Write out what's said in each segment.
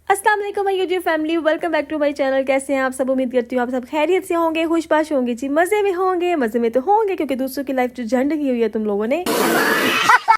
अस्सलाम वालेकुम my YouTube family, welcome back to my channel. कैसे हैं आप सब? उम्मीद करती हूँ आप सब खैरियत से होंगे, खुशबाश होंगे जी, मज़े में होंगे। मज़े में तो होंगे क्योंकि दूसरों की लाइफ जो झंड की हुई है तुम लोगों ने।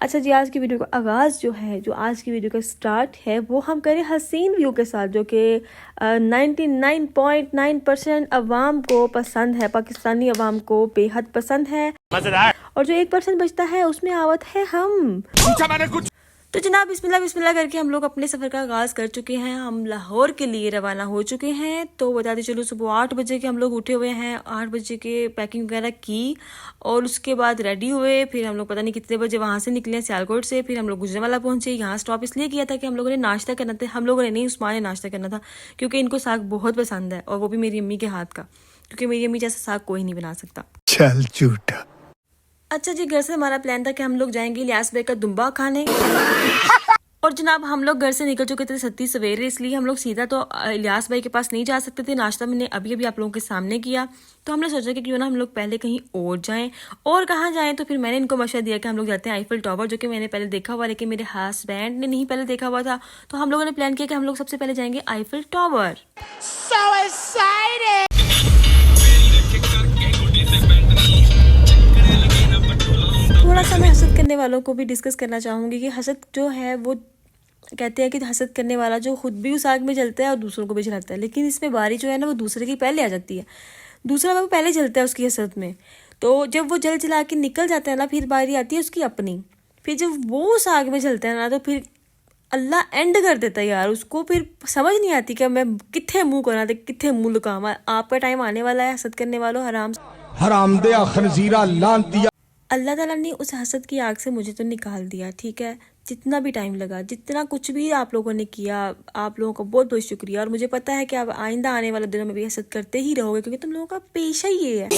अच्छा जी, आज की वीडियो का आगाज़ जो आज की वीडियो का स्टार्ट है वो हम करें हसीन व्यू के साथ, जो कि 99.9% अवाम को पसंद है, पाकिस्तानी अवाम को बेहद पसंद है। और जो 1% बचता है उसमें आवत है हम। मैंने कुछ तो जनाब बिस्मिल्लाह बिस्मिल्लाह करके हम लोग अपने सफ़र का आगाज़ कर चुके हैं। हम लाहौर के लिए रवाना हो चुके हैं। तो बताते चलो सुबह 8 बजे के हम लोग उठे हुए हैं। 8 बजे के पैकिंग वगैरह की और उसके बाद रेडी हुए। फिर हम लोग पता नहीं कितने बजे वहाँ से निकले सियालकोट से। फिर हम लोग गुजरांवाला पहुँचे। यहाँ स्टॉप इसलिए किया था कि हम लोगों ने नाश्ता करना था। हम लोगों ने नहीं, उस्मान ने नाश्ता करना था क्योंकि इनको साग बहुत पसंद है, और वो भी मेरी अम्मी के हाथ का, क्योंकि मेरी अम्मी जैसा साग कोई नहीं बना सकता। चल झूठा। अच्छा जी, घर से हमारा प्लान था कि हम लोग जाएंगे इलियास भाई का दुम्बा खाने। और जनाब हम लोग घर से निकल चुके थे सत्ती सवेरे, इसलिए हम लोग सीधा तो इलियास भाई के पास नहीं जा सकते थे। नाश्ता मैंने अभी अभी आप लोगों के सामने किया। तो हमने सोचा कि क्यों ना हम लोग पहले कहीं और जाएं। और कहाँ जाएं? तो फिर मैंने इनको मशवरा दिया कि हम लोग जाते हैं आईफिल टावर, जो कि मैंने पहले देखा हुआ, लेकिन मेरे हस्बैंड ने नहीं पहले देखा हुआ था। तो हम लोगों ने प्लान किया कि हम लोग सबसे पहले जाएंगे आईफिल टावर। थोड़ा सा मैं हसद करने वालों को भी डिस्कस करना चाहूँगी कि हसद जो है वो कहते हैं कि हसद करने वाला जो खुद भी उस आग में जलता है और दूसरों को भी जलाता है, लेकिन इसमें बारी जो है ना वो दूसरे की पहले आ जाती है। दूसरा वो पहले जलता है उसकी हसद में। तो जब वो जल जला के निकल जाता है ना, फिर बारी आती है उसकी अपनी। फिर जब वो उस आग में जलता है ना, तो फिर अल्लाह एंड कर देता है यार उसको। फिर समझ नहीं आती कि मैं कितने मुँह करा दे, कितने मुँह लुकावा। आपका टाइम आने वाला है हसद करने वालों, हराम दे खनजीरा लांतिया। अल्लाह ताला ने उस हसद की आग से मुझे तो निकाल दिया, ठीक है। जितना भी टाइम लगा, जितना कुछ भी आप लोगों ने किया, आप लोगों का बहुत बहुत शुक्रिया। और मुझे पता है कि आप आइंदा आने वाले दिनों में भी हसद करते ही रहोगे, क्योंकि तुम लोगों का पेशा ही ये है।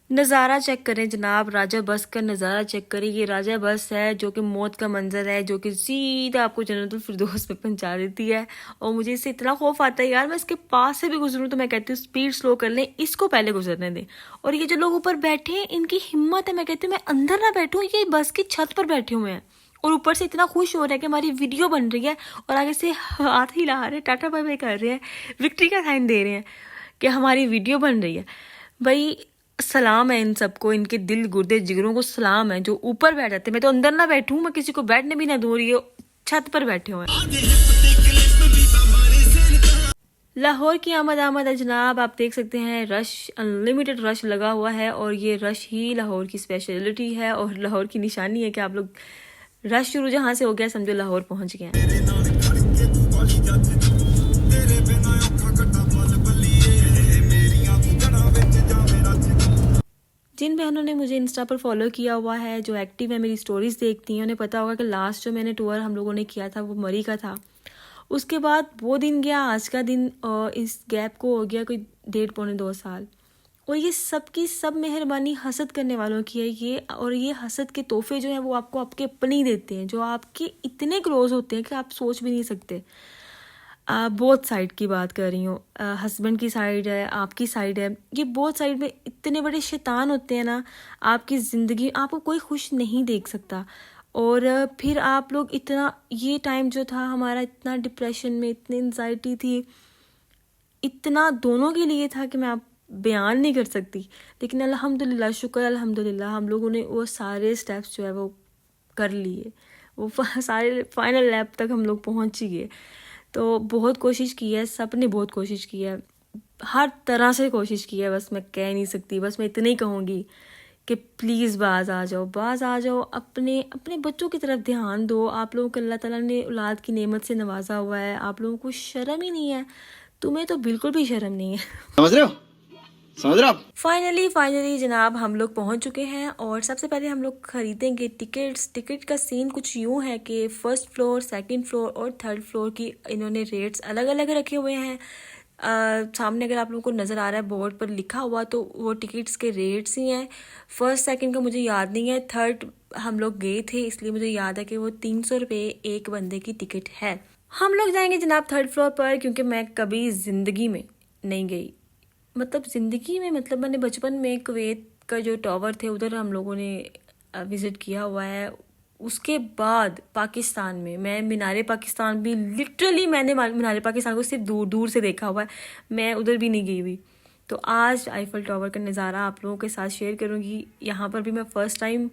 नज़ारा चेक करें जनाब, राजा बस का नज़ारा चेक करें। ये राजा बस है जो कि मौत का मंजर है, जो कि सीधा आपको जन्नतुल फिरदौस में पहुंचा देती है। और मुझे इससे इतना खौफ आता है यार, मैं इसके पास से भी गुजरूँ तो मैं कहती हूँ स्पीड स्लो कर लें, इसको पहले गुजरने दें। और ये जो लोग ऊपर बैठे हैं इनकी हिम्मत है, मैं कहती हूँ मैं अंदर ना बैठूँ, ये बस की छत पर बैठे हुए हैं और ऊपर से इतना खुश हो रहा है कि हमारी वीडियो बन रही है, और आगे से हाथ हिला रहे हैं, टाटा बाय बाय कर रहे हैं, विक्ट्री का साइन दे रहे हैं कि हमारी वीडियो बन रही है। भाई सलाम है इन सबको, इनके दिल गुर्दे जिगरों को सलाम है जो ऊपर बैठ जाते हैं। मैं तो अंदर ना बैठूं, मैं किसी को बैठने भी ना दूं, ये छत पर बैठे हुए हैं। लाहौर की आमद है जनाब, आप देख सकते हैं रश, अनलिमिटेड रश लगा हुआ है। और ये रश ही लाहौर की स्पेशलिटी है और लाहौर की निशानी है कि आप लोग रश शुरू जहाँ से हो गया समझो लाहौर पहुँच गए हैं। जिन बहनों ने मुझे इंस्टा पर फॉलो किया हुआ है, जो एक्टिव है, मेरी स्टोरीज देखती हैं, उन्हें पता होगा कि लास्ट जो मैंने टूर हम लोगों ने किया था वो मरी का था। उसके बाद वो दिन गया, आज का दिन, और इस गैप को हो गया कोई 1.5-2 साल। और ये सबकी सब मेहरबानी हसद करने वालों की है ये। और ये हसद के तोहफे जो हैं वो आपको आपके अपने ही देते हैं, जो आपके इतने क्लोज होते हैं कि आप सोच भी नहीं सकते। बोथ साइड की बात कर रही हूँ, हस्बैंड की साइड है, आपकी साइड है। ये बोथ साइड में इतने बड़े शैतान होते हैं ना, आपकी ज़िंदगी आपको कोई खुश नहीं देख सकता। और फिर आप लोग इतना, ये टाइम जो था हमारा, इतना डिप्रेशन में, इतनी एंजाइटी थी, इतना दोनों के लिए था कि मैं आप बयान नहीं कर सकती। लेकिन अल्हम्दुलिल्लाह, शुक्र अल्हम्दुलिल्लाह, हम लोगों ने वो सारे स्टेप्स जो है वो कर लिए। वो सारे फाइनल लैप तक हम लोग पहुँच ही गए। तो बहुत कोशिश की है, सब ने बहुत कोशिश की है, हर तरह से कोशिश की है। बस मैं कह नहीं सकती, बस मैं इतने ही कहूँगी कि प्लीज़ बाज आ जाओ, अपने अपने बच्चों की तरफ ध्यान दो। आप लोगों को अल्लाह ताला ने औलाद की नेमत से नवाजा हुआ है, आप लोगों को शर्म ही नहीं है। तुम्हें तो बिल्कुल भी शर्म नहीं है। समझ रहे हो? फाइनली जनाब हम लोग पहुंच चुके हैं। और सबसे पहले हम लोग खरीदेंगे टिकट्स। टिकट का सीन कुछ यूँ है कि फर्स्ट फ्लोर, सेकंड फ्लोर और थर्ड फ्लोर की इन्होंने रेट्स अलग अलग रखे हुए हैं। सामने अगर आप लोगों को नज़र आ रहा है बोर्ड पर लिखा हुआ, तो वो टिकट्स के रेट्स ही हैं। फर्स्ट सेकंड का मुझे याद नहीं है, थर्ड हम लोग गए थे इसलिए मुझे याद है कि वो 300 रुपये एक बंदे की टिकट है। हम लोग जाएंगे जनाब थर्ड फ्लोर पर, क्योंकि मैं कभी ज़िंदगी में नहीं गई, मतलब मैंने बचपन में कुवैत का जो टावर थे उधर हम लोगों ने विज़िट किया हुआ है। उसके बाद पाकिस्तान में मैं मीनारे पाकिस्तान भी लिटरली मैंने मीनारे पाकिस्तान को सिर्फ दूर दूर से देखा हुआ है, मैं उधर भी नहीं गई हुई। तो आज आईफल टावर का नज़ारा आप लोगों के साथ शेयर करूँगी। यहाँ पर भी मैं फ़र्स्ट टाइम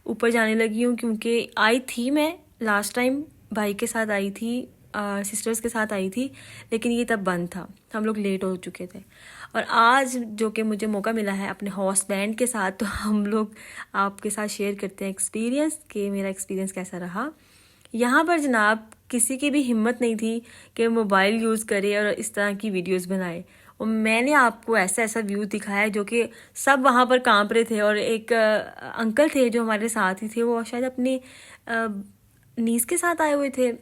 ऊपर जाने लगी हूँ, क्योंकि आई थी मैं लास्ट टाइम भाई के साथ आई थी, सिस्टर्स के साथ आई थी, लेकिन ये तब बंद था, हम लोग लेट हो चुके थे। और आज जो कि मुझे मौका मिला है अपने हॉर्स बैंड के साथ, तो हम लोग आपके साथ शेयर करते हैं एक्सपीरियंस कि मेरा एक्सपीरियंस कैसा रहा। यहाँ पर जनाब किसी की भी हिम्मत नहीं थी कि मोबाइल यूज़ करे और इस तरह की वीडियोस बनाए, और मैंने आपको ऐसा ऐसा व्यू दिखाया जो कि सब वहाँ पर कांप रहे थे। और एक अंकल थे जो हमारे साथ ही थे, वो शायद अपनी नीस के साथ आए हुए थे,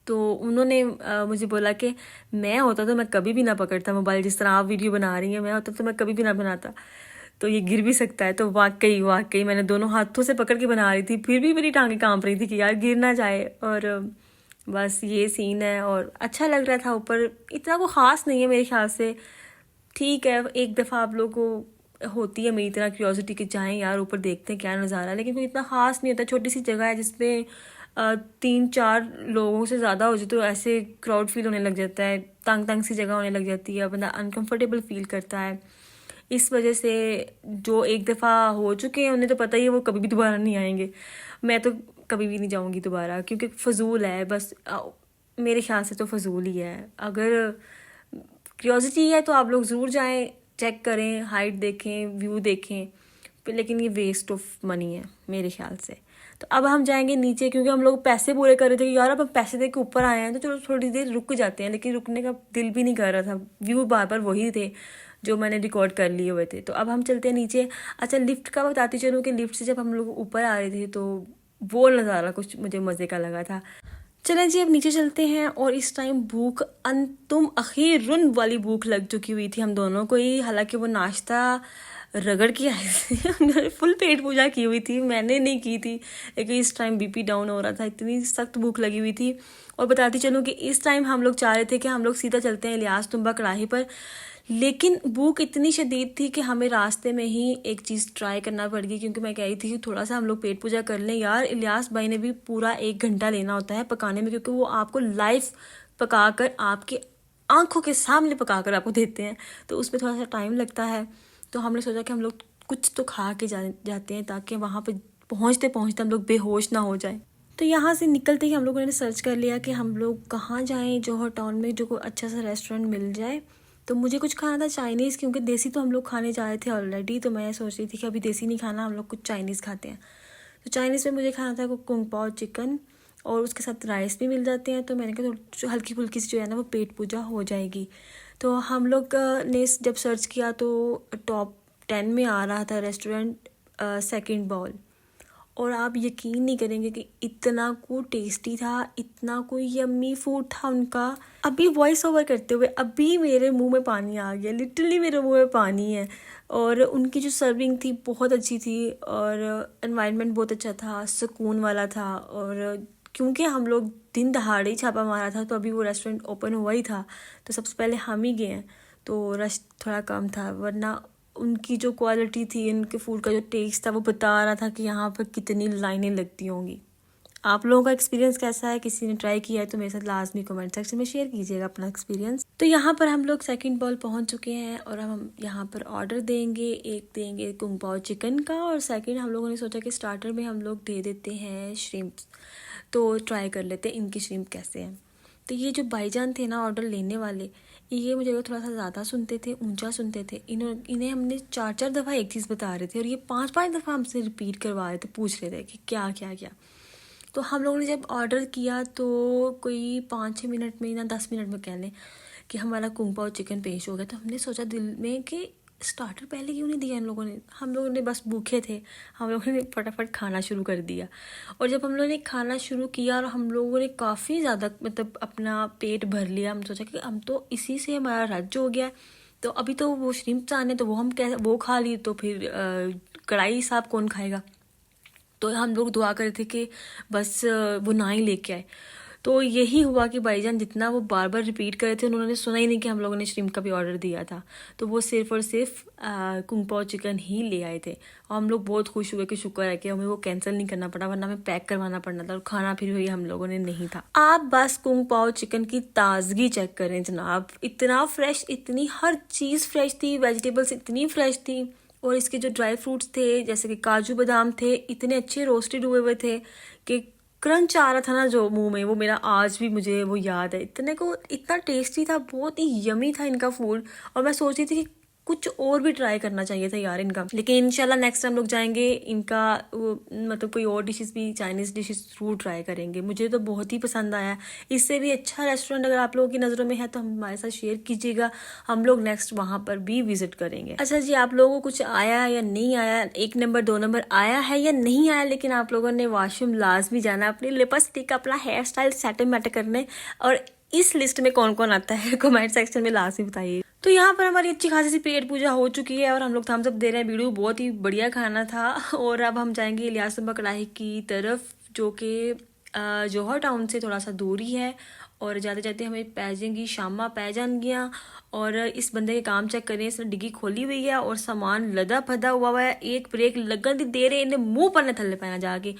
तो उन्होंने मुझे बोला कि मैं होता तो मैं कभी भी ना पकड़ता मोबाइल, जिस तरह आप वीडियो बना रही हैं, मैं होता तो मैं कभी भी ना बनाता, तो ये गिर भी सकता है। तो वाकई वाकई मैंने दोनों हाथों से पकड़ के बना रही थी, फिर भी मेरी टांगें कांप रही थी कि यार गिर ना जाए। और बस ये सीन है, और अच्छा लग रहा था। ऊपर इतना वो ख़ास नहीं है मेरे ख्याल से, ठीक है, एक दफ़ा आप लोगों को होती है मेरी तरह क्यूरियोसिटी कि जाएं यार ऊपर देखते हैं क्या नज़ारा, लेकिन कोई इतना ख़ास नहीं होता। छोटी सी जगह है जिसमें 3-4 लोगों से ज़्यादा हो जाए तो ऐसे क्राउड फील होने लग जाता है, तंग तंग सी जगह होने लग जाती है, बंदा अनकंफर्टेबल फील करता है। इस वजह से जो एक दफ़ा हो चुके हैं उन्हें तो पता ही है वो कभी भी दोबारा नहीं आएंगे। मैं तो कभी भी नहीं जाऊंगी दोबारा, क्योंकि फजूल है बस, मेरे ख्याल से तो फजूल ही है। अगर क्यूरियोसिटी है तो आप लोग ज़रूर जाएं, चेक करें, हाइट देखें, व्यू देखें, लेकिन ये वेस्ट ऑफ मनी है मेरे ख्याल से। तो अब हम जाएंगे नीचे, क्योंकि हम लोग पैसे पूरे कर रहे थे कि यार अब हम पैसे दे के ऊपर आए हैं तो चलो थोड़ी देर रुक जाते हैं, लेकिन रुकने का दिल भी नहीं कर रहा था। व्यू बार बार वही थे जो मैंने रिकॉर्ड कर लिए हुए थे। तो अब हम चलते हैं नीचे। अच्छा, लिफ्ट का बताती चलूँ कि लिफ्ट से जब हम लोग ऊपर आ रहे थे तो वो नज़ारा कुछ मुझे मज़े का लगा था। चलें जी, अब नीचे चलते हैं। और इस टाइम भूख अंतुम अखीरुन वाली भूख लग चुकी हुई थी हम दोनों को ही, हालांकि वो नाश्ता रगड़ के आए थे उन्होंने फुल पेट पूजा की हुई थी, मैंने नहीं की थी, लेकिन इस टाइम बीपी डाउन हो रहा था, इतनी सख्त भूख लगी हुई थी। और बताती चलूँ कि इस टाइम हम लोग चाह रहे थे कि हम लोग सीधा चलते हैं इलियास तुम्बा कड़ाही पर, लेकिन भूख इतनी शदीद थी कि हमें रास्ते में ही एक चीज़ ट्राई करना पड़ गई, क्योंकि मैं कह रही थी कि थोड़ा सा हम लोग पेट पूजा कर लें। यार इलियास भाई ने भी पूरा 1 घंटा लेना होता है पकाने में, क्योंकि वो आपको लाइव पका कर आपकी आंखों के सामने पका कर आपको देते हैं, तो उसमें थोड़ा सा टाइम लगता है। तो हमने सोचा कि हम लोग कुछ तो खा के जाते हैं, ताकि वहाँ पे पहुँचते पहुँचते हम लोग बेहोश ना हो जाए। तो यहाँ से निकलते ही हम लोगों ने सर्च कर लिया कि हम लोग कहाँ जाएं जौहर टाउन में जो कोई अच्छा सा रेस्टोरेंट मिल जाए। तो मुझे कुछ खाना था चाइनीज़, क्योंकि देसी तो हम लोग खाने जा रहे थे ऑलरेडी, तो मैं सोच रही थी कि अभी देसी नहीं खाना, हम लोग कुछ चाइनीज़ खाते हैं। तो चाइनीज़ में मुझे खाना था कुंग पाओ चिकन, और उसके साथ राइस भी मिल जाते हैं। तो मैंने कहा थोड़ी हल्की फुल्की सी जो है ना वो पेट पूजा हो जाएगी। तो हम लोग ने जब सर्च किया तो टॉप 10 में आ रहा था रेस्टोरेंट सेकंड बॉल, और आप यकीन नहीं करेंगे कि इतना को टेस्टी था, इतना कोई यम्मी फूड था उनका। अभी वॉइस ओवर करते हुए अभी मेरे मुंह में पानी आ गया, लिटरली मेरे मुंह में पानी है। और उनकी जो सर्विंग थी बहुत अच्छी थी, और एनवायरनमेंट बहुत अच्छा था, सुकून वाला था। और क्योंकि हम लोग दिन दहाड़े ही छापा मारा था, तो अभी वो रेस्टोरेंट ओपन हुआ ही था, तो सबसे पहले हम ही गए हैं, तो रश थोड़ा कम था। वरना उनकी जो क्वालिटी थी, उनके फूड का जो टेस्ट था, वो बता रहा था कि यहाँ पर कितनी लाइनें लगती होंगी। आप लोगों का एक्सपीरियंस कैसा है? किसी ने ट्राई किया है तो मेरे साथ लाजमी कमेंट सेक्शन में शेयर कीजिएगा अपना एक्सपीरियंस। तो यहाँ पर हम लोग सेकंड बॉल पहुँच चुके हैं, और हम यहाँ पर ऑर्डर देंगे। एक देंगे कुंग पाओ चिकन का, और सेकंड हम लोगों ने सोचा कि स्टार्टर में हम लोग दे देते हैं श्रिम्प्स, तो ट्राई कर लेते हैं इनकी श्रिम्प कैसे हैं। तो ये जो भाईजान थे ना ऑर्डर लेने वाले, ये मुझे थोड़ा सा ज़्यादा सुनते थे, ऊंचा सुनते थे। इन्हें हमने 4-4 दफ़ा एक चीज़ बता रहे थे, और ये 5-5 दफ़ा हमसे रिपीट करवा रहे थे, पूछ रहे थे कि क्या क्या क्या। तो हम लोगों ने जब ऑर्डर किया तो कोई 5-6 मिनट में, ना 10 मिनट में कह लें, कि हमारा कुंग पाओ चिकन पेश हो गया। तो हमने सोचा दिल में कि स्टार्टर पहले क्यों नहीं दिया इन लोगों ने। हम लोगों ने बस भूखे थे, हम लोगों ने फटाफट खाना शुरू कर दिया। और जब हम लोगों ने खाना शुरू किया और हम लोगों ने काफ़ी ज़्यादा मतलब अपना पेट भर लिया, हम सोचा कि हम तो इसी से हमारा राज्य हो गया। तो अभी तो वो श्रिम्प्स आने, तो वो हम कैसे वो खा ली, तो फिर कढ़ाई साहब कौन खाएगा। तो हम लोग दुआ कर रहे थे कि बस वो ना ही लेके आए। तो यही हुआ कि भाईजान जितना वो बार बार रिपीट कर रहे थे उन्होंने सुना ही नहीं कि हम लोगों ने श्रिम्प का भी ऑर्डर दिया था। तो वो सिर्फ और सिर्फ कुंग पाओ चिकन ही ले आए थे और हम लोग बहुत खुश हुए कि शुक्र है कि हमें वो कैंसिल नहीं करना पड़ा, वरना हमें पैक करवाना पड़ना था और खाना फिर वही हम लोगों ने नहीं था। आप बस कुंग पाओ चिकन की ताजगी चेक करें जनाब, इतना फ्रेश, इतनी हर चीज़ फ्रेश थी, वेजिटेबल्स इतनी फ्रेश थी और इसके जो ड्राई फ्रूट्स थे जैसे कि काजू बादाम थे इतने अच्छे रोस्टेड हुए हुए थे कि क्रंच आ रहा था ना जो मुंह में, वो मेरा आज भी मुझे वो याद है। इतना टेस्टी था, बहुत ही यमी था इनका फूड। और मैं सोच रही थी कि कुछ और भी ट्राई करना चाहिए था यार इनका, लेकिन इंशाल्लाह नेक्स्ट टाइम लोग जाएंगे इनका मतलब कोई और डिशेस भी, चाइनीज़ डिशेस जरूर ट्राई करेंगे। मुझे तो बहुत ही पसंद आया। इससे भी अच्छा रेस्टोरेंट अगर आप लोगों की नज़रों में है तो हमारे साथ शेयर कीजिएगा, हम लोग नेक्स्ट वहाँ पर भी विजिट करेंगे। अच्छा जी, आप लोगों को कुछ आया या नहीं आया, 1 नंबर 2 नंबर आया है या नहीं आया, लेकिन आप लोगों ने वॉशरूम लाजमी जाना, अपनी लिपस्टिक, अपना हेयर स्टाइल सेटल करने, और इस लिस्ट में कौन कौन आता है कमेंट सेक्शन में लाजमी बताइए। तो यहाँ पर हमारी अच्छी खासी सी पेट पूजा हो चुकी है और हम लोग थम्स अप दे रहे हैं। वीडियो बहुत ही बढ़िया खाना था और अब हम जाएंगे इलियासंबा कढ़ाई की तरफ, जो कि जौहर टाउन से थोड़ा सा दूरी है। और जाते जाते हमें पै जाएंगी शामा पै जाएंगियाँ। और इस बंदे के काम चेक करें, इसने डिग्गी खोली हुई है और सामान लदा फदा हुआ है, एक ब्रेक लगन दी दे रहे, इन्हें मुंह पर थल्ले पैना जाके।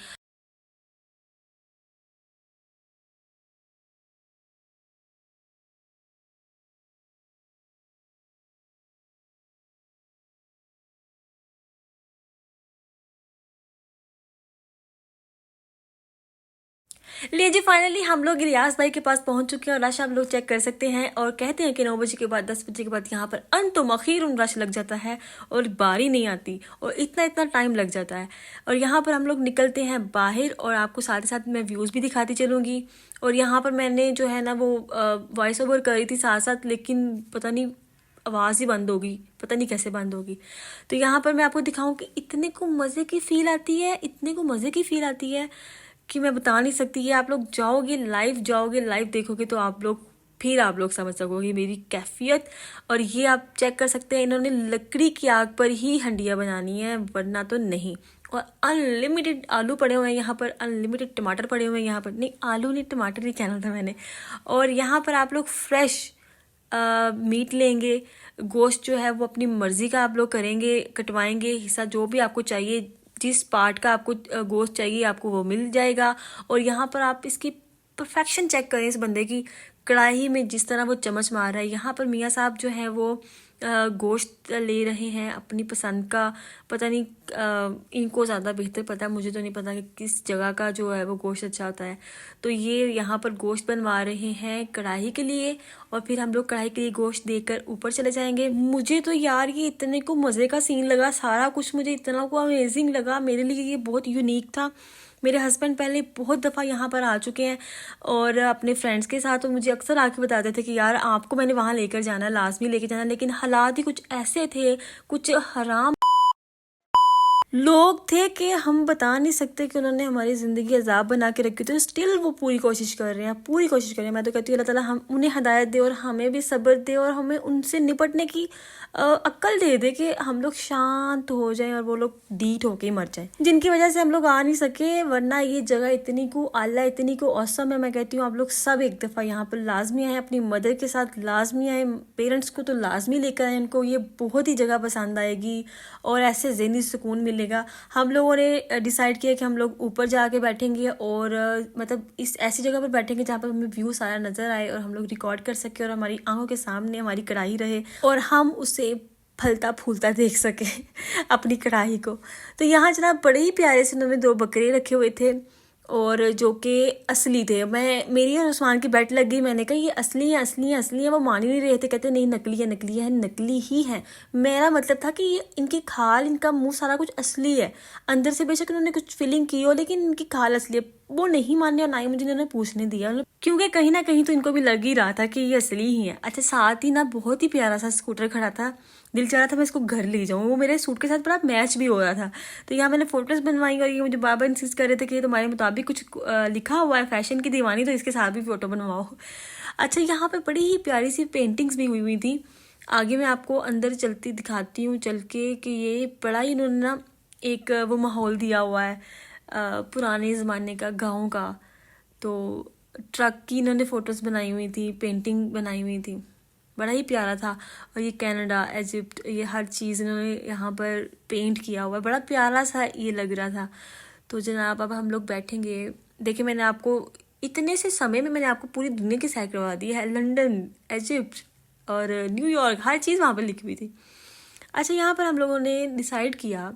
लिए जी, फाइनली हम लोग इलियास भाई के पास पहुंच चुके हैं और रश आप लोग चेक कर सकते हैं। और कहते हैं कि 9 बजे के बाद 10 बजे के बाद यहाँ पर अंतुम अखीरुन रश लग जाता है और बारी नहीं आती और इतना इतना टाइम लग जाता है। और यहाँ पर हम लोग निकलते हैं बाहर और आपको साथ ही साथ मैं व्यूज़ भी दिखाती चलूँगी। और यहाँ पर मैंने जो है ना वो वॉइस ओवर करी थी साथ साथ, लेकिन पता नहीं आवाज़ ही बंद होगी, पता नहीं कैसे बंद होगी। तो यहाँ पर मैं आपको दिखाऊं कि इतने को मज़े की फ़ील आती है, इतने को मज़े की फ़ील आती है कि मैं बता नहीं सकती। ये आप लोग जाओगे लाइव देखोगे तो आप लोग समझ सकोगे मेरी कैफियत। और ये आप चेक कर सकते हैं, इन्होंने लकड़ी की आग पर ही हंडिया बनानी है, वरना तो नहीं। और अनलिमिटेड आलू पड़े हुए हैं यहाँ पर, अनलिमिटेड टमाटर पड़े हुए हैं यहाँ पर, नहीं आलू नहीं टमाटर ही कहना था मैंने। और यहाँ पर आप लोग फ्रेश मीट लेंगे, गोश्त जो है वो अपनी मर्जी का आप लोग करेंगे, कटवाएंगे हिस्सा जो भी आपको चाहिए, जिस पार्ट का आपको गोश्त चाहिए आपको वो मिल जाएगा। और यहाँ पर आप इसकी परफेक्शन चेक करें, इस बंदे की कढ़ाई में जिस तरह वो चम्मच मार रहा है। यहाँ पर मियाँ साहब जो है वो गोश्त ले रहे हैं अपनी पसंद का, पता नहीं इनको ज़्यादा बेहतर पता है, मुझे तो नहीं पता कि किस जगह का जो है वो गोश्त अच्छा होता है। तो ये यहाँ पर गोश्त बनवा रहे हैं कढ़ाई के लिए और फिर हम लोग कढ़ाई के लिए गोश्त देकर ऊपर चले जाएंगे। मुझे तो यार ये इतने को मज़े का सीन लगा, सारा कुछ मुझे इतना को अमेजिंग लगा, मेरे लिए ये बहुत यूनिक था। मेरे हस्बैंड पहले बहुत दफ़ा यहाँ पर आ चुके हैं और अपने फ्रेंड्स के साथ, तो मुझे अक्सर आके बताते थे कि यार आपको मैंने वहाँ लेकर जाना है, लाजमी लेकर जाना, लेकिन हालात ही कुछ ऐसे थे, कुछ हराम लोग थे कि हम बता नहीं सकते कि उन्होंने हमारी ज़िंदगी अजाब बना के रखी। तो स्टिल वो पूरी कोशिश कर रहे हैं, पूरी कोशिश कर रहे हैं। मैं तो कहती हूँ अल्लाह ताला हम उन्हें हिदायत दे और हमें भी सब्र दे और हमें उनसे निपटने की अक्ल दे दे कि हम लोग शांत हो जाएं और वो लोग डीट होके ही मर जाएं, जिनकी वजह से हम लोग आ नहीं सके। वरना ये जगह इतनी को आला, इतनी को औसम है। मैं कहती हूँ आप लोग सब एक दफ़ा यहाँ पर लाजमी आए, अपनी मदर के साथ लाजमी आए, पेरेंट्स को तो लाजमी लेकर आए, उनको ये बहुत ही जगह पसंद आएगी और ऐसे ज़हनी सुकून मिलेगा। हम लोगों ने डिसाइड किया कि हम लोग ऊपर जाके बैठेंगे और मतलब इस ऐसी जगह पर बैठेंगे जहाँ पर हमें व्यू सारा नज़र आए और हम लोग रिकॉर्ड कर सके और हमारी आंखों के सामने हमारी कढ़ाई रहे और हम उसे फलता फूलता देख सके अपनी कढ़ाई को। तो यहाँ जनाब बड़े ही प्यारे से उन्होंने 2 बकरे रखे हुए थे और जो कि असली थे। मेरी और उस्मान की बेट लग गई, मैंने कहा ये असली है, असली है, असली है। वो मान ही नहीं रहे थे, कहते नहीं नकली है, नकली है, नकली ही है। मेरा मतलब था कि ये इनकी खाल, इनका मुंह सारा कुछ असली है, अंदर से बेशक उन्होंने कुछ फीलिंग की हो लेकिन इनकी खाल असली है। वो नहीं मानने और ना ही मुझे इन्होंने पूछने दिया, क्योंकि कहीं ना कहीं तो इनको भी लग ही रहा था कि ये असली ही है। अच्छा, साथ ही ना बहुत ही प्यारा सा स्कूटर खड़ा था, दिल चाह रहा था मैं इसको घर ले जाऊँ, वो मेरे सूट के साथ बड़ा मैच भी हो रहा था। तो यहाँ मैंने फोटोज बनवाई और ये मुझे बाबा इंसिस्ट कर रहे थे कि तुम्हारे मुताबिक कुछ लिखा हुआ है, फैशन की दीवानी, तो इसके साथ भी फ़ोटो बनवाओ। अच्छा, यहाँ पे बड़ी ही प्यारी सी पेंटिंग्स भी हुई थी। आगे मैं आपको अंदर चलती दिखाती हूँ चल के कि ये बड़ा ही इन्होंने ना एक वो माहौल दिया हुआ है पुराने ज़माने का, गाँव का। तो ट्रक की इन्होंने फ़ोटोज़ बनाई हुई थी, पेंटिंग बनाई हुई थी, बड़ा ही प्यारा था। और ये कनाडा, इजिप्ट, ये हर चीज़ इन्होंने यहाँ पर पेंट किया हुआ है, बड़ा प्यारा सा ये लग रहा था। तो जनाब अब हम लोग बैठेंगे। देखिए मैंने आपको इतने से समय में मैंने आपको पूरी दुनिया की सैर करवा दी है, लंदन, इजिप्ट और न्यूयॉर्क, हर चीज़ वहाँ पर लिखी हुई थी। अच्छा, यहाँ पर हम लोगों ने डिसाइड किया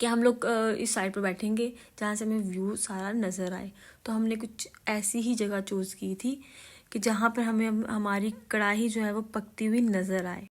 कि हम लोग इस साइड पर बैठेंगे जहाँ से हमें व्यू सारा नज़र आए। तो हमने कुछ ऐसी ही जगह चूज़ की थी कि जहाँ पर हमें हमारी कढ़ाई जो है वो पकती हुई नज़र आए।